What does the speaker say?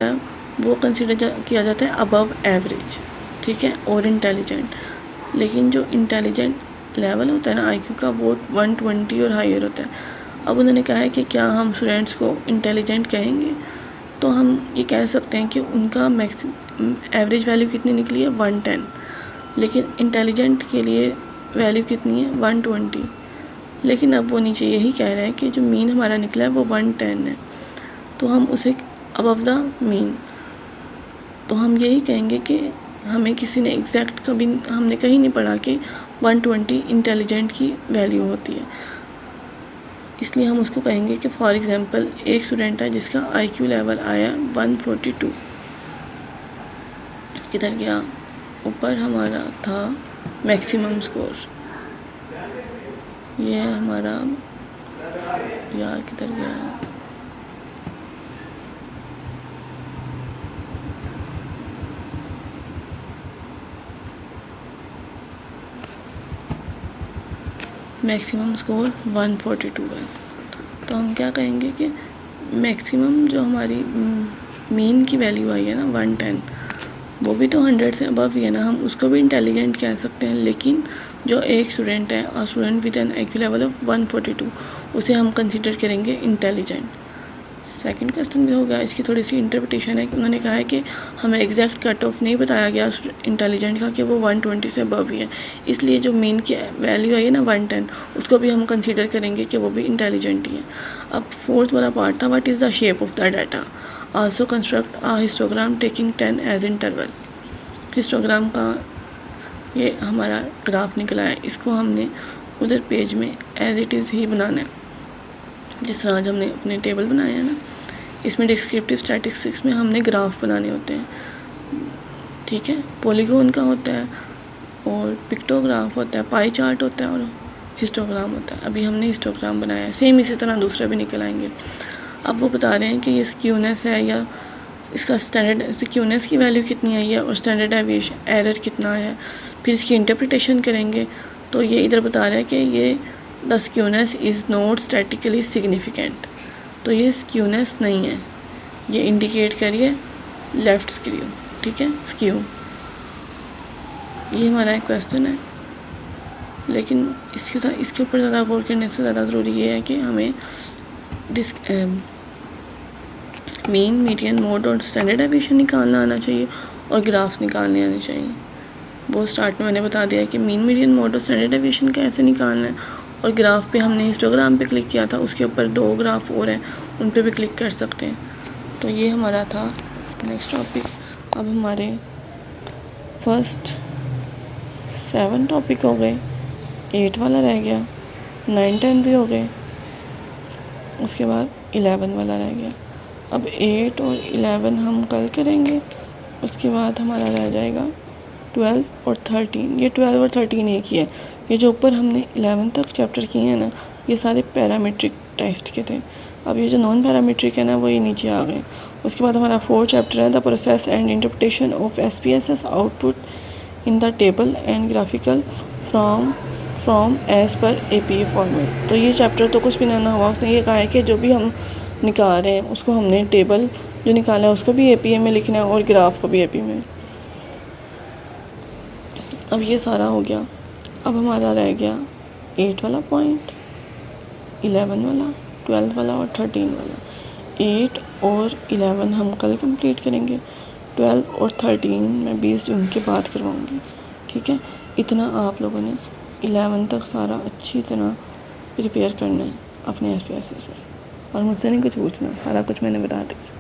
है वो कंसिडर किया जाता है अबव एवरेज, ठीक है, और इंटेलिजेंट। लेकिन जो इंटेलिजेंट लेवल होता है ना आईक्यू का, वो 120 और हायर होता है। अब उन्होंने कहा है कि क्या हम स्टूडेंट्स को इंटेलिजेंट कहेंगे, तो हम ये कह सकते हैं कि उनका एवरेज वैल्यू कितनी निकली है 110, लेकिन इंटेलिजेंट के लिए वैल्यू कितनी है 120। लेकिन अब वो नीचे यही कह रहे हैं कि जो मीन हमारा निकला है वो 110 है, तो हम उसे अबव द मीन, तो हम यही कहेंगे कि हमें किसी ने एग्जैक्ट कभी हमने कहीं नहीं पढ़ा कि 120 इंटेलिजेंट की वैल्यू होती है, इसलिए हम उसको कहेंगे कि फॉर एग्जांपल एक स्टूडेंट है जिसका आईक्यू लेवल आया 142, किधर गया, ऊपर हमारा था मैक्सिमम स्कोर, ये हमारा यार किधर गया, मैक्सिमम स्कोर 142 है। तो हम क्या कहेंगे कि मैक्सिमम जो हमारी मीन की वैल्यू आई है ना 110, वो भी तो 100 से अबव ही है ना, हम उसको भी इंटेलिजेंट कह सकते हैं। लेकिन जो एक स्टूडेंट है और student with an IQ level of 142, उसे हम कंसिडर करेंगे इंटेलिजेंट। सेकंड क्वेश्चन भी हो गया, इसकी थोड़ी सी इंटरप्रिटेशन है कि उन्होंने कहा है कि हमें एग्जैक्ट कट ऑफ नहीं बताया गया इंटेलिजेंट का कि वो 120 से अबव ही है, इसलिए जो मीन की वैल्यू आई है ना 110, उसको भी हम कंसीडर करेंगे कि वो भी इंटेलिजेंट ही है। अब फोर्थ वाला पार्ट था, what is the shape of the data, also construct a histogram taking 10 as interval. Histogram का ये हमारा ग्राफ निकला है, इसको हमने उधर पेज में एज इट इज़ ही बनाना है, जिस तरह आज हमने अपने टेबल बनाए हैं ना, इसमें डिस्क्रिप्टिव स्टैटिस्टिक्स में हमने ग्राफ बनाने होते हैं, ठीक है, पॉलीगॉन का होता है और पिक्टोग्राफ होता है, पाई चार्ट होता है और हिस्टोग्राम होता है। अभी हमने हिस्टोग्राम बनाया है, सेम इसी तरह दूसरा भी निकल आएंगे। अब वो बता रहे हैं कि ये स्क्यूनेस है या इसका स्टैंडर्ड स्क्यूनेस की वैल्यू कितनी आई है और स्टैंडर्ड डेविएशन एरर कितना है, फिर इसकी इंटरप्रिटेशन करेंगे। तो ये इधर बता रहा है कि ये the skewness is not statically significant, तो ये स्क्यूनेस नहीं है, ये इंडिकेट करिए लेफ़्ट स्क्यू, ठीक है, स्क्यू। ये हमारा एक क्वेश्चन है, लेकिन इसके ऊपर ज़्यादा गौर करने से ज़्यादा ज़रूरी ये है कि हमें मीन, मीडियन, मोड और स्टैंडर्ड डेविएशन निकालना आना चाहिए और ग्राफ्स निकालने आने चाहिए। वो स्टार्ट में मैंने बता दिया कि मीन, मीडियन, मोड और स्टैंडर्ड डेविएशन कैसे निकालना है, और ग्राफ पे हमने हिस्टोग्राम पे क्लिक किया था, उसके ऊपर 2 ग्राफ और हैं, उन पे भी क्लिक कर सकते हैं। तो ये हमारा था नेक्स्ट टॉपिक। अब हमारे फर्स्ट 7 टॉपिक हो गए, 8 वाला रह गया, 9, 10 भी हो गए, उसके बाद 11 वाला रह गया। अब 8 और 11 हम कल करेंगे, उसके बाद हमारा रह जाएगा 12 और 13। ये 12 और 13 एक ही है। ये जो ऊपर हमने 11 तक चैप्टर किए हैं ना, ये सारे पैरामीट्रिक टेस्ट के थे। अब ये जो नॉन पैरामीट्रिक है ना, वो ये नीचे आ गए। उसके बाद हमारा 4 चैप्टर है, the process and interpretation of SPSS output in the table and graphical from as per APA format. तो ये चैप्टर तो कुछ भी ना हुआ, उसने ये कहा है कि जो भी हम निकाल रहे हैं उसको हमने टेबल जो निकाला है उसको भी APA में लिखना है और ग्राफ को भी APA में। अब ये सारा हो गया। अब हमारा रह गया 8 वाला पॉइंट, 11 वाला, 12 वाला और 13 वाला। 8 और 11 हम कल कंप्लीट करेंगे, 12 और 13 मैं 20 जून के बाद करवाऊँगी, ठीक है। इतना आप लोगों ने 11 तक सारा अच्छी तरह प्रिपेयर करना है अपने SPSS में, और मुझसे नहीं कुछ पूछना, सारा कुछ मैंने बता दिया।